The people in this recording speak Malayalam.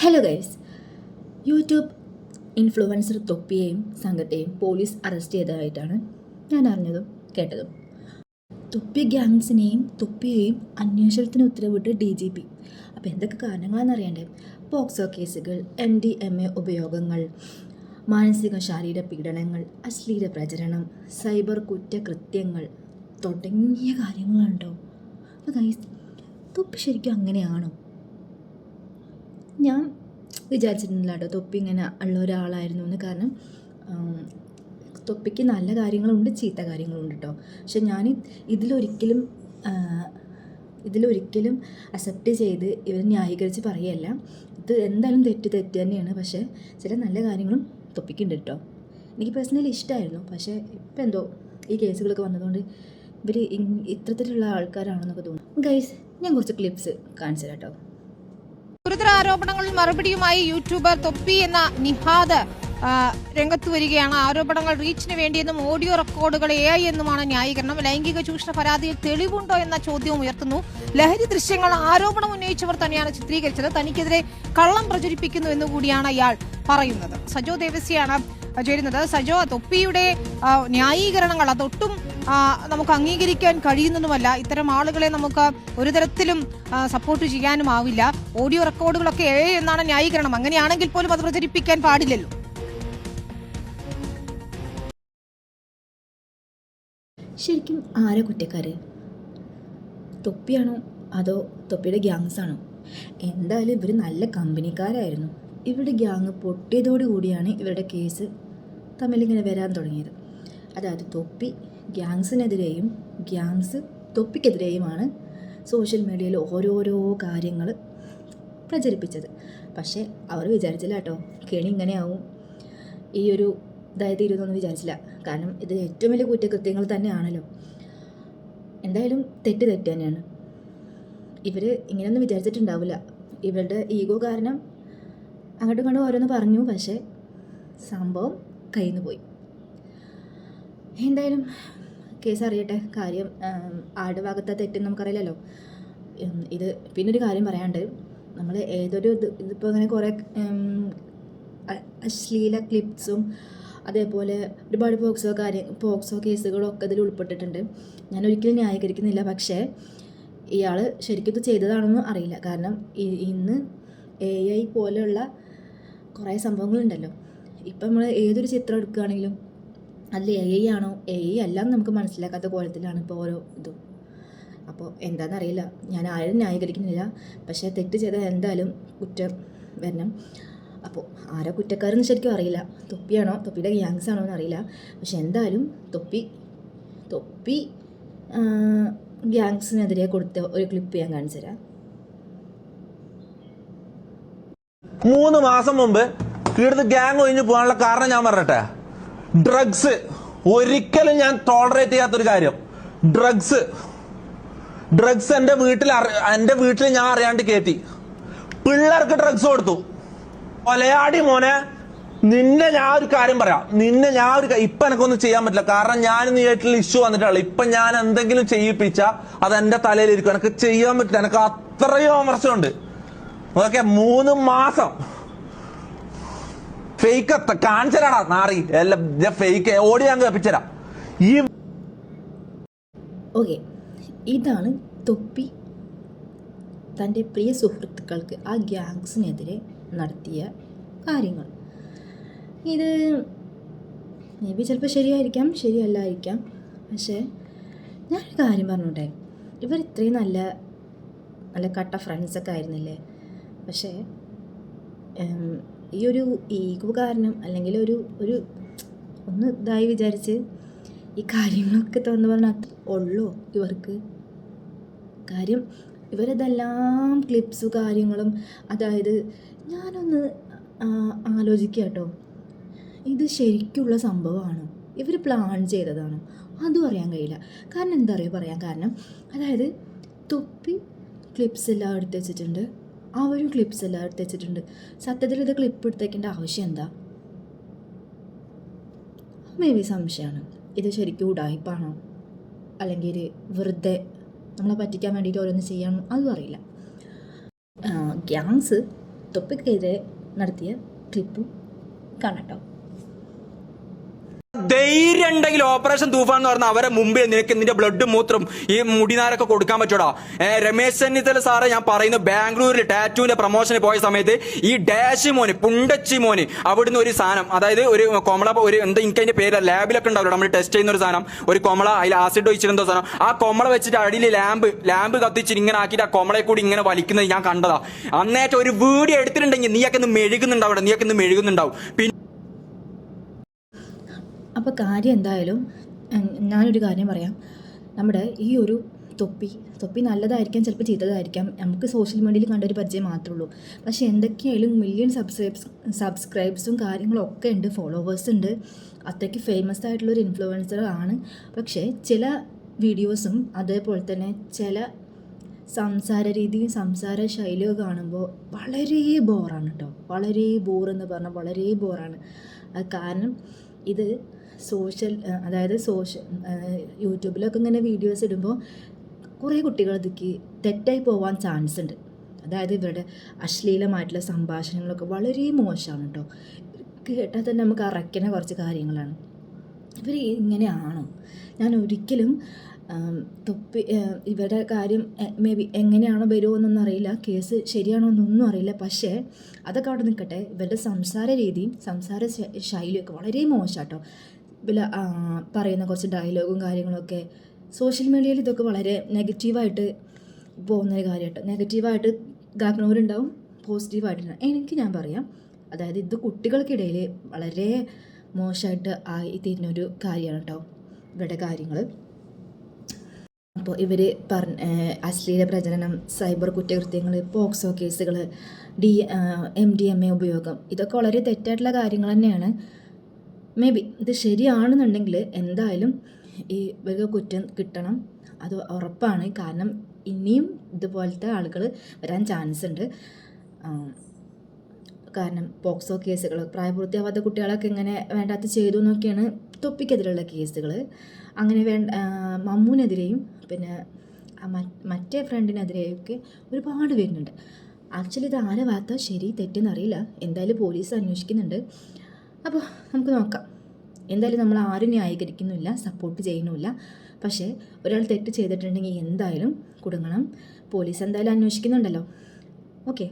ഹലോ ഗൈസ്, യൂട്യൂബ് ഇൻഫ്ലുവൻസർ തൊപ്പിയെയും സംഘത്തെയും പോലീസ് അറസ്റ്റ് ചെയ്തതായിട്ടാണ് ഞാൻ അറിഞ്ഞതും കേട്ടതും. തൊപ്പി തൊപ്പിയെയും അന്വേഷണത്തിന് ഉത്തരവിട്ട് DGP. അപ്പോൾ എന്തൊക്കെ കാരണങ്ങളാണെന്ന് അറിയണ്ടേ? പോക്സോ കേസുകൾ, MDMA ഉപയോഗങ്ങൾ, മാനസിക ശാരീര പീഡനങ്ങൾ, അശ്ലീല പ്രചരണം, സൈബർ കുറ്റകൃത്യങ്ങൾ തുടങ്ങിയ കാര്യങ്ങളുണ്ടോ? അപ്പോൾ ഗൈസ്, തൊപ്പി ശരിക്കും അങ്ങനെയാണോ? ഞാൻ വിചാരിച്ചിരുന്നില്ല കേട്ടോ തൊപ്പി ഇങ്ങനെ ഉള്ള ഒരാളായിരുന്നു എന്ന്. കാരണം തൊപ്പിക്ക് നല്ല കാര്യങ്ങളുണ്ട്, ചീത്ത കാര്യങ്ങളുണ്ട് കേട്ടോ. പക്ഷെ ഞാൻ ഇതിലൊരിക്കലും അക്സെപ്റ്റ് ചെയ്ത് ഇവർ ന്യായീകരിച്ച് പറയുകയല്ല. ഇത് എന്തായാലും തെറ്റ് തന്നെയാണ്. പക്ഷേ ചില നല്ല കാര്യങ്ങളും തൊപ്പിക്കുണ്ട് കേട്ടോ. എനിക്ക് പേഴ്സണലി ഇഷ്ടമായിരുന്നു. പക്ഷേ ഇപ്പം എന്തോ ഈ കേസുകളൊക്കെ വന്നതുകൊണ്ട് ഇവർ ഇത്തരത്തിലുള്ള ആൾക്കാരാണെന്നൊക്കെ തോന്നുന്നു. ഗൈസ്, ഞാൻ കുറച്ച് ക്ലിപ്സ് കാണിച്ചു തരാം കേട്ടോ. ഗുരുതര ആരോപണങ്ങളിൽ മറുപടിയുമായി യൂട്യൂബർ തൊപ്പി എന്ന നിഹാദ് രംഗത്ത് വരികയാണ്. ആരോപണങ്ങൾ റീച്ചിന് വേണ്ടിയെന്നും ഓഡിയോ റെക്കോർഡുകൾ AI എന്നുമാണ് ന്യായീകരണം. ലൈംഗിക ചൂഷണ പരാതിയിൽ തെളിവുണ്ടോ എന്ന ചോദ്യവും ഉയർത്തുന്നു. ലഹരി ദൃശ്യങ്ങൾ ആരോപണം ഉന്നയിച്ചവർ തന്നെയാണ് ചിത്രീകരിച്ചത്. തനിക്കെതിരെ കള്ളം പ്രചരിപ്പിക്കുന്നു എന്നുകൂടിയാണ് ഇയാൾ പറയുന്നത്. സജോ ദേവസിയാണ് ചേരുന്നത്. സജോ, തൊപ്പിയുടെ ന്യായീകരണങ്ങൾ അതൊട്ടും നമുക്ക് അംഗീകരിക്കാൻ കഴിയുന്നതുമല്ല. ഇത്തരം ആളുകളെ നമുക്ക് ഒരു തരത്തിലും സപ്പോർട്ട് ചെയ്യാനും ആവില്ല. ഓഡിയോ റെക്കോർഡുകളൊക്കെ AI എന്നാണ് ന്യായീകരണം. അങ്ങനെയാണെങ്കിൽ പോലും അത് പ്രചരിപ്പിക്കാൻ പാടില്ലല്ലോ. ശരിക്കും ആരാ കുറ്റക്കാര്? തൊപ്പിയാണോ അതോ തൊപ്പിയുടെ ഗ്യാങ്സാണോ? എന്തായാലും ഇവർ നല്ല കമ്പനിക്കാരായിരുന്നു. ഇവരുടെ ഗ്യാങ് പൊട്ടിയതോടുകൂടിയാണ് ഇവരുടെ കേസ് തമ്മിലിങ്ങനെ വരാൻ തുടങ്ങിയത്. അതായത് തൊപ്പി ഗ്യാങ്സിനെതിരെയും ഗ്യാങ്സ് തൊപ്പിക്കെതിരെയുമാണ് സോഷ്യൽ മീഡിയയിൽ ഓരോരോ കാര്യങ്ങൾ പ്രചരിപ്പിച്ചത്. പക്ഷേ അവർ വിചാരിച്ചില്ല കേട്ടോ കെണി ഇങ്ങനെയാവും, ഈ ഒരു തീരുന്നൊന്നും വിചാരിച്ചില്ല. കാരണം ഇത് ഏറ്റവും വലിയ കുറ്റകൃത്യങ്ങൾ തന്നെയാണല്ലോ. എന്തായാലും തെറ്റ് തന്നെയാണ്. ഇവർ ഇങ്ങനെയൊന്നും വിചാരിച്ചിട്ടുണ്ടാവില്ല. ഇവരുടെ ഈഗോ കാരണം അങ്ങോട്ടും ഇങ്ങോട്ടും ഓരോന്ന് പറഞ്ഞു. പക്ഷേ സംഭവം കയ്യിൽ നിന്ന് പോയി. എന്തായാലും കേസ് അറിയട്ടെ. കാര്യം ആരുടെ ഭാഗത്തെ തെറ്റെന്ന് നമുക്കറിയില്ലല്ലോ. ഇത് പിന്നൊരു കാര്യം പറയാണ്ട്, നമ്മൾ ഇതിപ്പോൾ അങ്ങനെ കുറേ അശ്ലീല ക്ലിപ്സും അതേപോലെ ഒരുപാട് പോക്സോ കേസുകളൊക്കെ ഇതിൽ ഉൾപ്പെട്ടിട്ടുണ്ട്. ഞാൻ ഒരിക്കലും ന്യായീകരിക്കുന്നില്ല. പക്ഷേ ഇയാൾ ശരിക്കും ഇത് ചെയ്തതാണെന്ന് അറിയില്ല. കാരണം ഇന്ന് AI പോലെയുള്ള കുറേ സംഭവങ്ങളുണ്ടല്ലോ. ഇപ്പം നമ്മൾ ഏതൊരു ചിത്രം എടുക്കുകയാണെങ്കിലും അതിൽ AI ആണോ AI അല്ലാന്ന് നമുക്ക് മനസ്സിലാക്കാത്ത കോലത്തിലാണ് ഇപ്പോൾ ഓരോ ഇതും. അപ്പോൾ എന്താണെന്നറിയില്ല. ഞാൻ ആരും ന്യായീകരിക്കുന്നില്ല. പക്ഷേ തെറ്റ് ചെയ്താൽ എന്തായാലും കുറ്റം വരണം. അപ്പോൾ ആരാ കുറ്റക്കാരെന്ന് ശരിക്കും അറിയില്ല. തൊപ്പിയാണോ തൊപ്പിയുടെ ഗ്യാങ്സ് ആണോ എന്ന് അറിയില്ല. പക്ഷെ എന്തായാലും തൊപ്പി ഗ്യാങ്സിനെതിരെ കൊടുത്ത ഒരു ക്ലിപ്പ് ഞാൻ കാണിച്ചു തരാം. 3 മാസം മുമ്പ് ഇവിടുന്ന് ഗ്യാങ് ഒഴിഞ്ഞു പോകാനുള്ള കാരണം ഞാൻ പറഞ്ഞിട്ടെ. ഡ്രഗ്സ് ഒരിക്കലും ഞാൻ ടോളറേറ്റ് ചെയ്യാത്തൊരു കാര്യം. ഡ്രഗ്സ് എന്റെ വീട്ടിൽ ഞാൻ അറിയാണ്ട് കയറ്റി പിള്ളേർക്ക് ഡ്രഗ്സ് കൊടുത്തു. കൊലയാടി മോനെ, നിന്നെ ഞാൻ ഒരു കാര്യം പറയാം. ഇപ്പൊ എനിക്കൊന്നും ചെയ്യാൻ പറ്റില്ല. കാരണം ഞാൻ നീട്ടിൽ ഇഷ്യൂ വന്നിട്ടുള്ള. ഇപ്പൊ ഞാൻ എന്തെങ്കിലും ചെയ്യിപ്പിച്ച അത് എന്റെ തലയിലിരിക്കും. എനിക്ക് ചെയ്യാൻ പറ്റില്ല. എനിക്ക് അത്രയും അമർച്ചമുണ്ട്. ഓക്കെ, 3 മാസം ഫേക്ക് കാണിച്ചരാടാ നാറി. എല്ലാം ഫേക്ക് ഓടി ഞാൻ കേൾപ്പിച്ചരാം. ഇതാണ് തൊപ്പി തൻ്റെ പ്രിയ സുഹൃത്തുക്കൾക്ക് ആ ഗ്യാങ്സിനെതിരെ നടത്തിയ കാര്യങ്ങൾ. ഇത് മേ ബി ചിലപ്പോൾ ശരിയായിരിക്കാം, ശരിയല്ലായിരിക്കാം. പക്ഷേ ഞാനൊരു കാര്യം പറഞ്ഞോട്ടെ, ഇവർ ഇത്രയും നല്ല കട്ട ഫ്രണ്ട്സൊക്കെ ആയിരുന്നില്ലേ? പക്ഷേ ഈ ഒരു ഈഗോ കാരണം അല്ലെങ്കിൽ ഒരു ഒന്ന് ഇതായി വിചാരിച്ച് ഈ കാര്യങ്ങളൊക്കെ തുറന്നു പറഞ്ഞാൽ ഉള്ളൂ ഇവർക്ക്. കാര്യം ഇവരിതെല്ലാം ക്ലിപ്സും കാര്യങ്ങളും, അതായത് ഞാനൊന്ന് ആലോചിക്കുക കേട്ടോ, ഇത് ശരിക്കുള്ള സംഭവമാണോ, ഇവർ പ്ലാൻ ചെയ്തതാണോ? അതും അറിയാൻ കഴിയില്ല. കാരണം എന്താ പറയുക പറയാൻ കാരണം, അതായത് തൊപ്പി ക്ലിപ്സ് എല്ലാം എടുത്ത് വെച്ചിട്ടുണ്ട്, അവരും ക്ലിപ്സ് എല്ലാം എടുത്ത് വെച്ചിട്ടുണ്ട്. സത്യത്തിൽ ഇത് ക്ലിപ്പ് എടുത്തേക്കേണ്ട ആവശ്യം എന്താ? മേ ബി സംശയമാണ്. ഇത് ശരിക്കും ഉടായ്പാണോ അല്ലെങ്കിൽ വെറുതെ നമ്മളെ പറ്റിക്കാൻ വേണ്ടിയിട്ട് ഓരോന്ന് ചെയ്യാനോ അതും അറിയില്ല. ഗ്യാങ്സ് തൊപ്പിക്കെതിരെ നടത്തിയ ക്ലിപ്പും കാണട്ടോ. ധൈര്യം ഉണ്ടെങ്കിൽ ഓപ്പറേഷൻ തൂഫാൻ എന്ന് പറഞ്ഞാൽ അവരെ മുമ്പിൽ നിനക്ക് നിന്റെ ബ്ലഡ് മൂത്രം ഈ മുടിനാരൊക്കെ കൊടുക്കാൻ പറ്റൂടാ. രമേശ് ചെന്നിത്തല സാറെ ഞാൻ പറയുന്നു, ബാംഗ്ലൂരിൽ ടാറ്റൂവിന്റെ പ്രൊമോഷന് പോയ സമയത്ത് ഈ ഡാഷ് മോന് പുണ്ടച്ചി മോന് അവിടുന്ന് ഒരു സാധനം, അതായത് ഒരു കൊമള, ഒരു എന്താ എനിക്ക് അതിന്റെ പേര് ലാബിലൊക്കെ ഉണ്ടാവില്ല, നമ്മൾ ടെസ്റ്റ് ചെയ്യുന്ന ഒരു സാധനം, ഒരു കൊമള, അതിൽ ആസിഡ് ഒഴിച്ചിരുന്ന സാധനം, ആ കൊമള വെച്ചിട്ട് അടിയിൽ ലാമ്പ് കത്തിച്ചിട്ട് ഇങ്ങനെ ആക്കിയിട്ട് ആ കൊമളയെ കൂടി ഇങ്ങനെ വലിക്കുന്നത് ഞാൻ കണ്ടതാ. അന്നേറ്റം ഒരു വീഡിയോ എടുത്തിട്ടുണ്ടെങ്കിൽ നീയൊക്കെ ഒന്ന് മെഴുകുന്നുണ്ടാവും, നീയൊക്കെ ഒന്ന് മെഴുകുന്നുണ്ടാവും. അപ്പോൾ കാര്യം എന്തായാലും ഞാനൊരു കാര്യം പറയാം. നമ്മുടെ ഈ ഒരു തൊപ്പി നല്ലതായിരിക്കാം, ചിലപ്പോൾ ചീത്തതായിരിക്കാം, നമുക്ക് സോഷ്യൽ മീഡിയയിൽ കണ്ടൊരു പരിചയം മാത്രമേ ഉള്ളൂ. പക്ഷേ എന്തൊക്കെയായാലും മില്യൺ സബ്സ്ക്രൈബ്സും കാര്യങ്ങളൊക്കെ ഉണ്ട്, ഫോളോവേഴ്സ് ഉണ്ട്, അത്രയ്ക്ക് ഫേമസ് ആയിട്ടുള്ളൊരു ഇൻഫ്ലുവൻസർ ആണ്. പക്ഷേ ചില വീഡിയോസും അതേപോലെ തന്നെ ചില സംസാര രീതിയും സംസാര ശൈലിയും കാണുമ്പോൾ വളരെ ബോറാണ് കേട്ടോ. വളരെ ബോറെന്ന് പറഞ്ഞാൽ വളരെ ബോറാണ്. അത് കാരണം ഇത് അതായത് യൂട്യൂബിലൊക്കെ ഇങ്ങനെ വീഡിയോസ് ഇടുമ്പോൾ കുറേ കുട്ടികൾ ഇതിക്ക് തെറ്റായി പോകാൻ ചാൻസ് ഉണ്ട്. അതായത് ഇവരുടെ അശ്ലീലമായിട്ടുള്ള സംഭാഷണങ്ങളൊക്കെ വളരെ മോശമാണ് കേട്ടോ. കേട്ടാൽ തന്നെ നമുക്ക് അറയ്ക്കുന്ന കുറച്ച് കാര്യങ്ങളാണ്. ഇവർ ഇങ്ങനെയാണോ? ഞാൻ ഒരിക്കലും ഇവരുടെ കാര്യം മേ ബി എങ്ങനെയാണോ വരുമോ എന്നൊന്നും അറിയില്ല, കേസ് ശരിയാണോ എന്നൊന്നും അറിയില്ല. പക്ഷേ അതൊക്കെ അവിടെ നിൽക്കട്ടെ, ഇവരുടെ സംസാര രീതിയും സംസാര ശൈലിയൊക്കെ വളരെ മോശമാട്ടോ. പറയുന്ന കുറച്ച് ഡയലോഗും കാര്യങ്ങളൊക്കെ സോഷ്യൽ മീഡിയയിൽ ഇതൊക്കെ വളരെ നെഗറ്റീവായിട്ട് പോകുന്നൊരു കാര്യമായിട്ട്, നെഗറ്റീവായിട്ട് ഇതാക്കുന്നവരുണ്ടാവും, പോസിറ്റീവായിട്ടുണ്ടാവും. എനിക്ക് ഞാൻ പറയാം, അതായത് ഇത് കുട്ടികൾക്കിടയിൽ വളരെ മോശമായിട്ട് ആയി തീരുന്നൊരു കാര്യമാണ് കേട്ടോ ഇവരുടെ കാര്യങ്ങൾ. അപ്പോൾ ഇവർ അശ്ലീല പ്രചരണം, സൈബർ കുറ്റകൃത്യങ്ങൾ, പോക്സോ കേസുകൾ, MDMA ഉപയോഗം, ഇതൊക്കെ വളരെ തെറ്റായിട്ടുള്ള കാര്യങ്ങൾ തന്നെയാണ്. മേ ബി ഇത് ശരിയാണെന്നുണ്ടെങ്കിൽ എന്തായാലും ഇവർക്ക് കുറ്റം കിട്ടണം, അത് ഉറപ്പാണ്. കാരണം ഇനിയും ഇതുപോലത്തെ ആളുകൾ വരാൻ ചാൻസ് ഉണ്ട്. കാരണം പോക്സോ കേസുകൾ, പ്രായപൂർത്തിയാവാത്ത കുട്ടികളൊക്കെ ഇങ്ങനെ വേണ്ടാത്ത ചെയ്തു എന്നൊക്കെയാണ് തൊപ്പിക്കെതിരെയുള്ള കേസുകൾ. അങ്ങനെ മമ്മൂനെതിരെയും പിന്നെ മറ്റേ ഫ്രണ്ടിനെതിരെയൊക്കെ ഒരുപാട് വരുന്നുണ്ട്. ആക്ച്വലി ഇത് ആരെ ഭാഗത്താ ശരി തെറ്റെന്നറിയില്ല. എന്തായാലും പോലീസ് അന്വേഷിക്കുന്നുണ്ട്. അപ്പോൾ നമുക്ക് നോക്കാം. എന്തായാലും നമ്മൾ ആരും ന്യായീകരിക്കുന്നില്ല, സപ്പോർട്ട് ചെയ്യുന്നുമില്ല. പക്ഷേ ഒരാൾ തെറ്റ് ചെയ്തിട്ടുണ്ടെങ്കിൽ എന്തായാലും കുടുങ്ങണം. പോലീസ് എന്തായാലും അന്വേഷിക്കുന്നുണ്ടല്ലോ. ഓക്കെ.